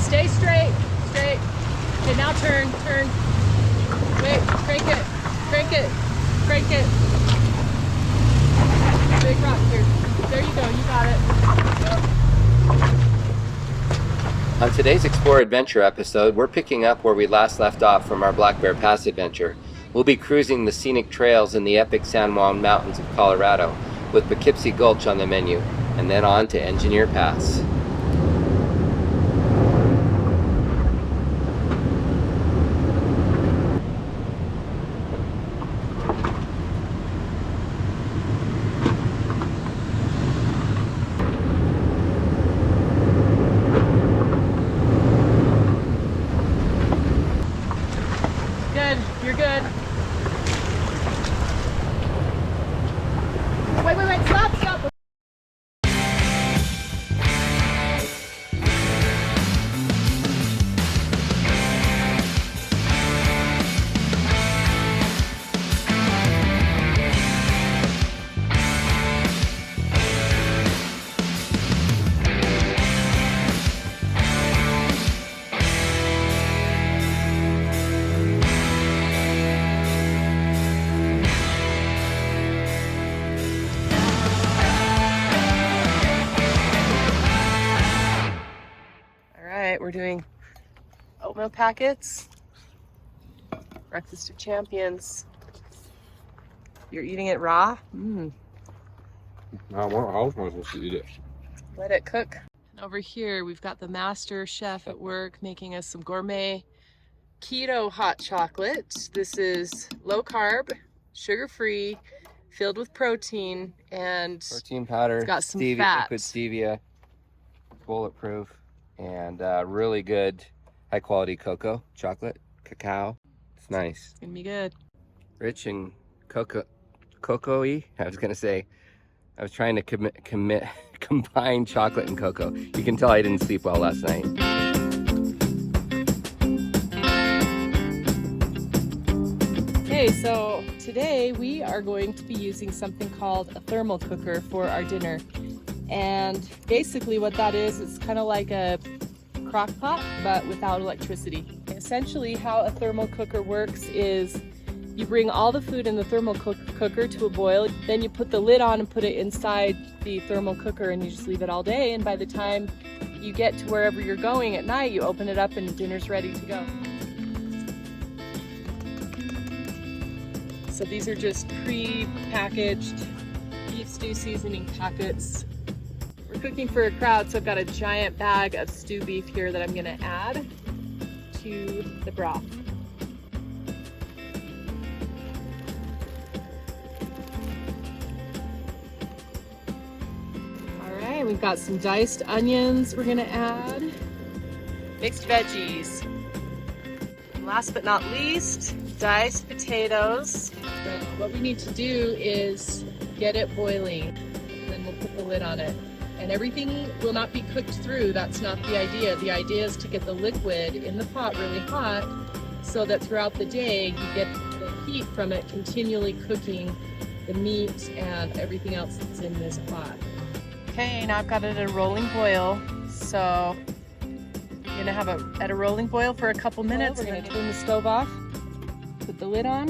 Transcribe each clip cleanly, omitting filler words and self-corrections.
stay straight, straight. Okay, now turn. Wait, crank it. Big rock here. There you go, you got it. On today's Explore Adventure episode, we're picking up where we last left off from our Black Bear Pass adventure. We'll be cruising the scenic trails in the epic San Juan Mountains of Colorado, with Poughkeepsie Gulch on the menu, and then on to Engineer Pass. You're good. Wait, stop. We're doing oatmeal packets, breakfast of champions. You're eating it raw? I was supposed to eat it. Let it cook. And over here, we've got the master chef at work making us some gourmet keto hot chocolate. This is low carb, sugar-free, filled with protein, and Protein powder, it's got some stevia, fat. liquid stevia, bulletproof, and really good high quality cacao. It's nice. It's gonna be good. Rich and cocoa-y. I was trying to combine chocolate and cocoa. You can tell I didn't sleep well last night. Okay, so today we are going to be using something called a thermal cooker for our dinner. And basically what that is, it's kind of like a crock pot, but without electricity. Essentially how a thermal cooker works is you bring all the food in the thermal cooker to a boil, then you put the lid on and put it inside the thermal cooker and you just leave it all day, and by the time you get to wherever you're going at night, you open it up and dinner's ready to go. So these are just pre-packaged beef stew seasoning packets. We're cooking for a crowd, so I've got a giant bag of stew beef here that I'm gonna add to the broth. All right, we've got some diced onions we're gonna add, mixed veggies. And last but not least, diced potatoes. So what we need to do is get it boiling, and then we'll put the lid on it. And everything will not be cooked through. That's not the idea. The idea is to get the liquid in the pot really hot so that throughout the day you get the heat from it continually cooking the meat and everything else that's in this pot. Okay, now I've got it at a rolling boil. So I'm gonna have it at a rolling boil for a couple minutes. We're gonna turn the stove off, put the lid on,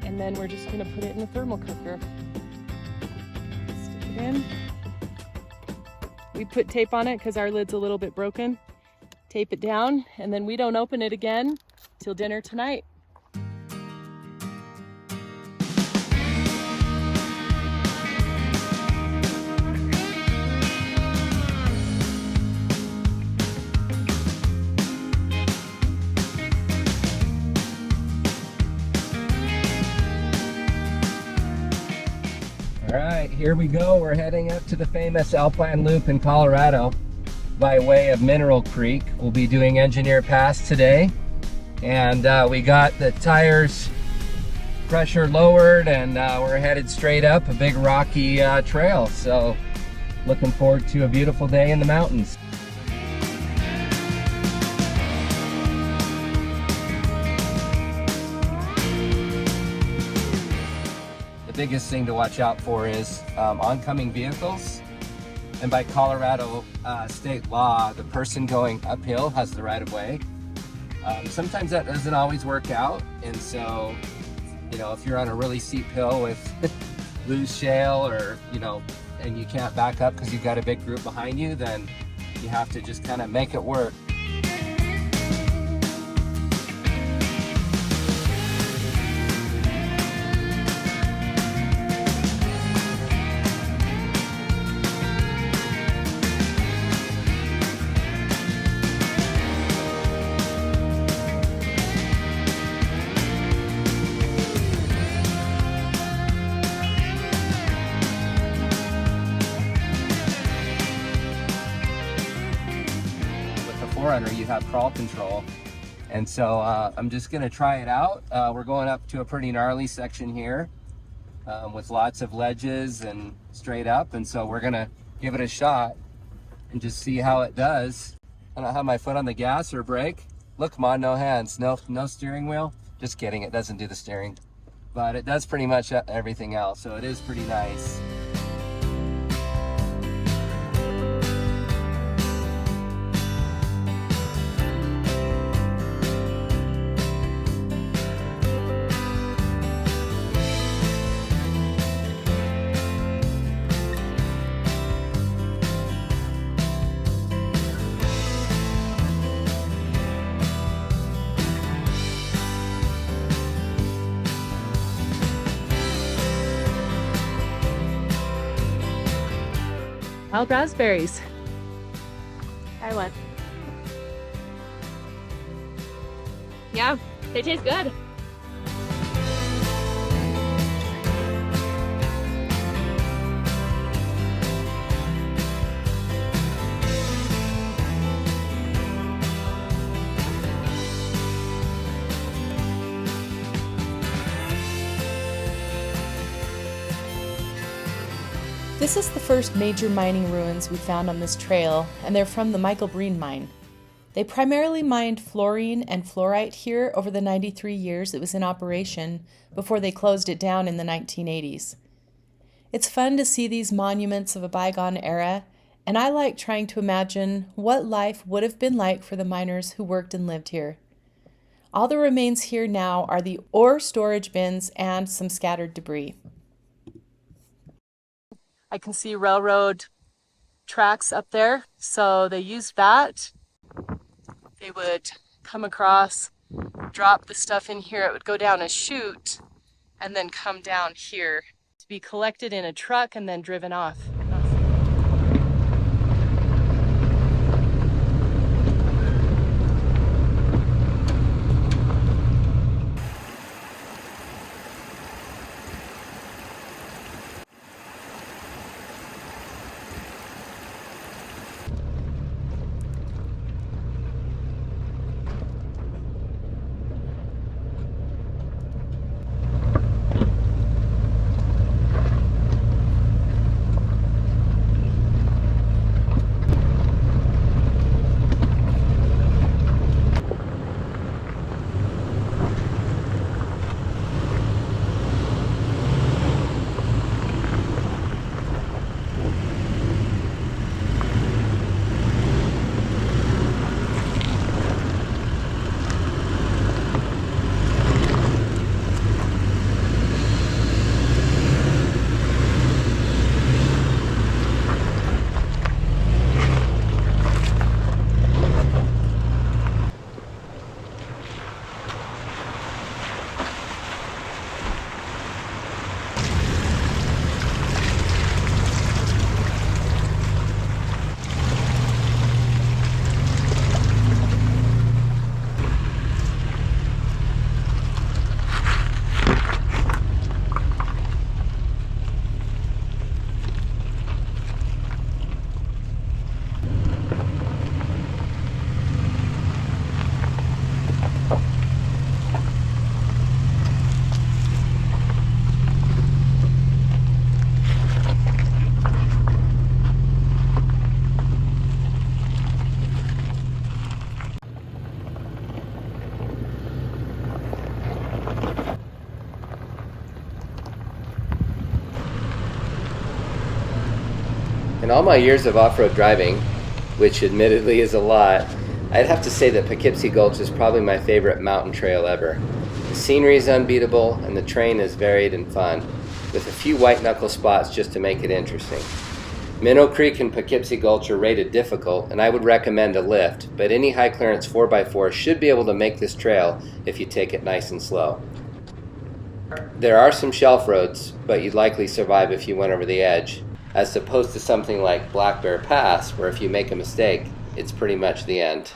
and then we're just gonna put it in the thermal cooker. Stick it in. We put tape on it because our lid's a little bit broken. Tape it down, and then we don't open it again till dinner tonight. All right, here we go. We're heading up to the famous Alpine Loop in Colorado by way of Mineral Creek. We'll be doing Engineer Pass today. And we got the tires pressure lowered, and we're headed straight up a big rocky trail. So looking forward to a beautiful day in the mountains. The biggest thing to watch out for is oncoming vehicles. And by Colorado state law, the person going uphill has the right of way. Sometimes that doesn't always work out. And so, you know, if you're on a really steep hill with loose shale or, you know, and you can't back up because you've got a big group behind you, then you have to just kind of make it work. Forerunner, you have crawl control, and so I'm just gonna try it out. We're going up to a pretty gnarly section here with lots of ledges and straight up, and so we're gonna give it a shot and just see how it does. I don't have my foot on the gas or brake. Look, come on, no hands, no steering wheel. Just kidding, it doesn't do the steering, but it does pretty much everything else, so it is pretty nice. Wild raspberries. Try one. Yeah, they taste good. This is the first major mining ruins we found on this trail, and they're from the Michael Breen mine. They primarily mined fluorine and fluorite here over the 93 years it was in operation before they closed it down in the 1980s. It's fun to see these monuments of a bygone era, and I like trying to imagine what life would have been like for the miners who worked and lived here. All that remains here now are the ore storage bins and some scattered debris. I can see railroad tracks up there, so they used that. They would come across, drop the stuff in here, it would go down a chute and then come down here to be collected in a truck and then driven off. In all my years of off-road driving, which admittedly is a lot, I'd have to say that Poughkeepsie Gulch is probably my favorite mountain trail ever. The scenery is unbeatable and the terrain is varied and fun, with a few white-knuckle spots just to make it interesting. Minnow Creek and Poughkeepsie Gulch are rated difficult, and I would recommend a lift, but any high-clearance 4x4 should be able to make this trail if you take it nice and slow. There are some shelf roads, but you'd likely survive if you went over the edge, as opposed to something like Black Bear Pass, where if you make a mistake, it's pretty much the end.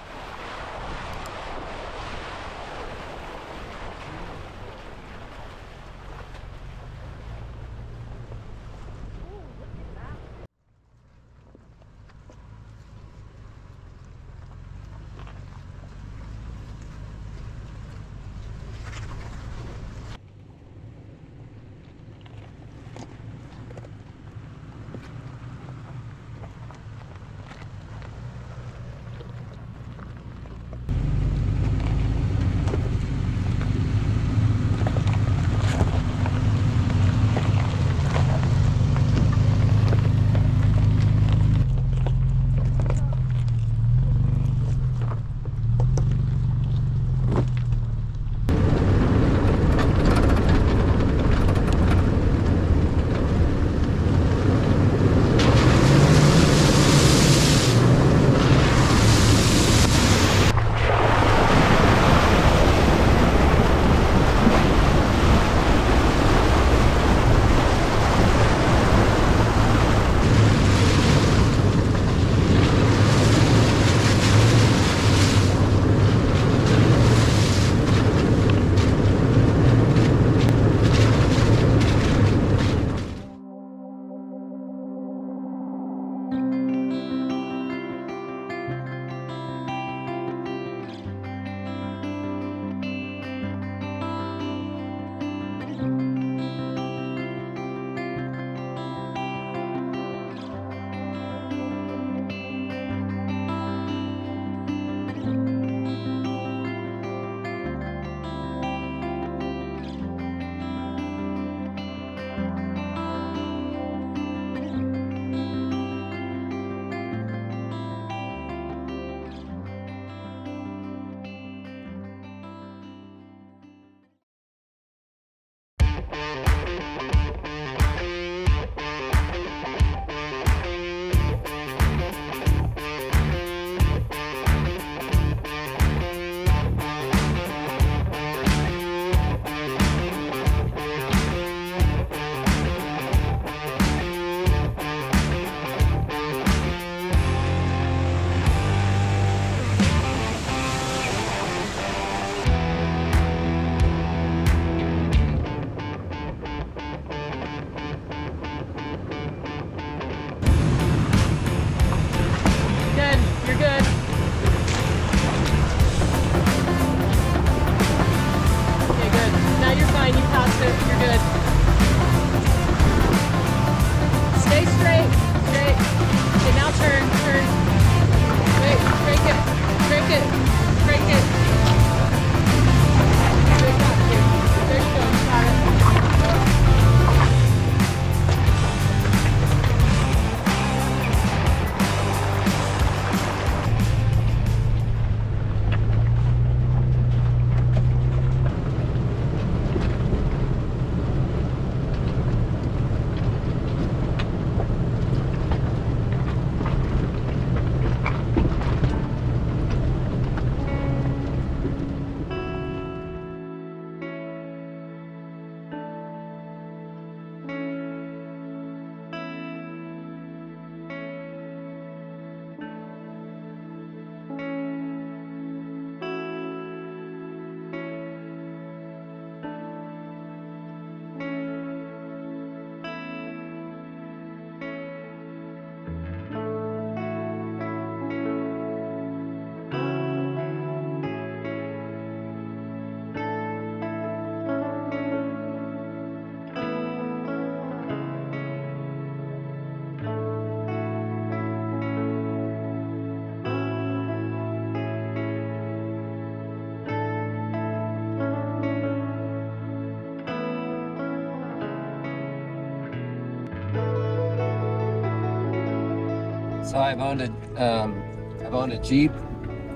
So I've owned a Jeep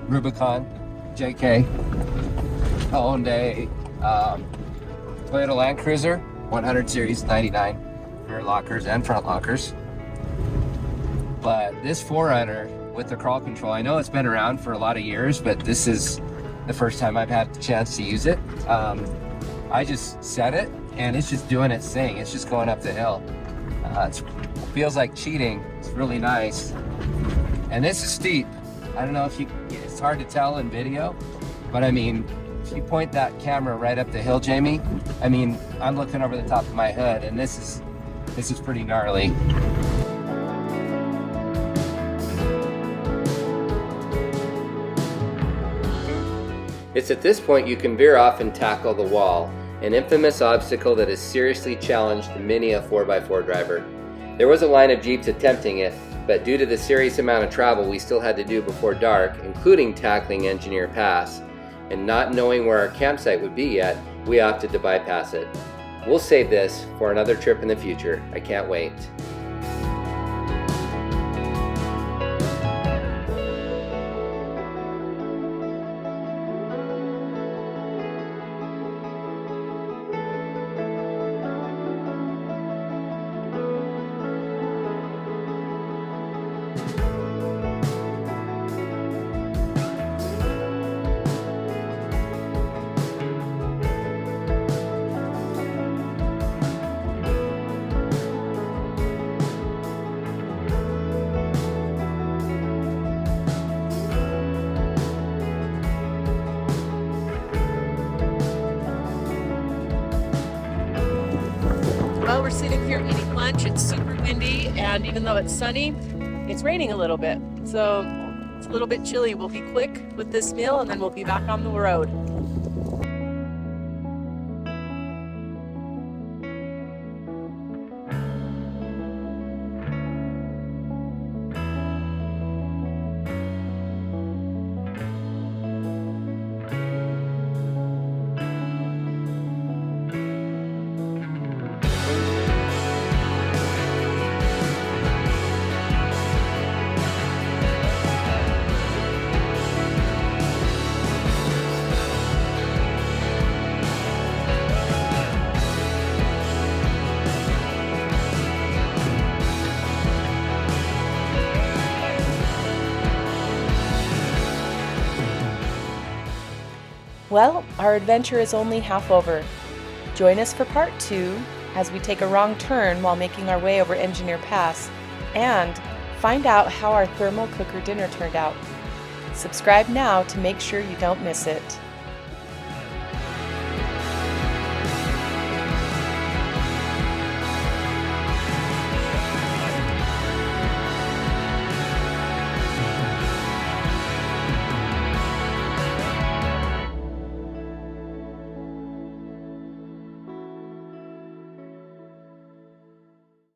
Rubicon JK. I owned a Toyota Land Cruiser 100 Series 99 rear lockers and front lockers. But this 4Runner with the crawl control, I know it's been around for a lot of years, but this is the first time I've had the chance to use it. I just set it and it's just doing its thing. It's just going up the hill. It feels like cheating. It's really nice. And this is steep. I don't know if it's hard to tell in video, but I mean, if you point that camera right up the hill, Jamie, I mean, I'm looking over the top of my hood and this is pretty gnarly. It's at this point you can veer off and tackle the wall, an infamous obstacle that has seriously challenged many a 4x4 driver. There was a line of Jeeps attempting it, but due to the serious amount of travel we still had to do before dark, including tackling Engineer Pass, and not knowing where our campsite would be yet, we opted to bypass it. We'll save this for another trip in the future. I can't wait. Well, we're sitting here eating lunch. It's super windy, and even though it's sunny, it's raining a little bit. So it's a little bit chilly. We'll be quick with this meal, and then we'll be back on the road. Well, our adventure is only half over. Join us for part 2 as we take a wrong turn while making our way over Engineer Pass and find out how our thermal cooker dinner turned out. Subscribe now to make sure you don't miss it.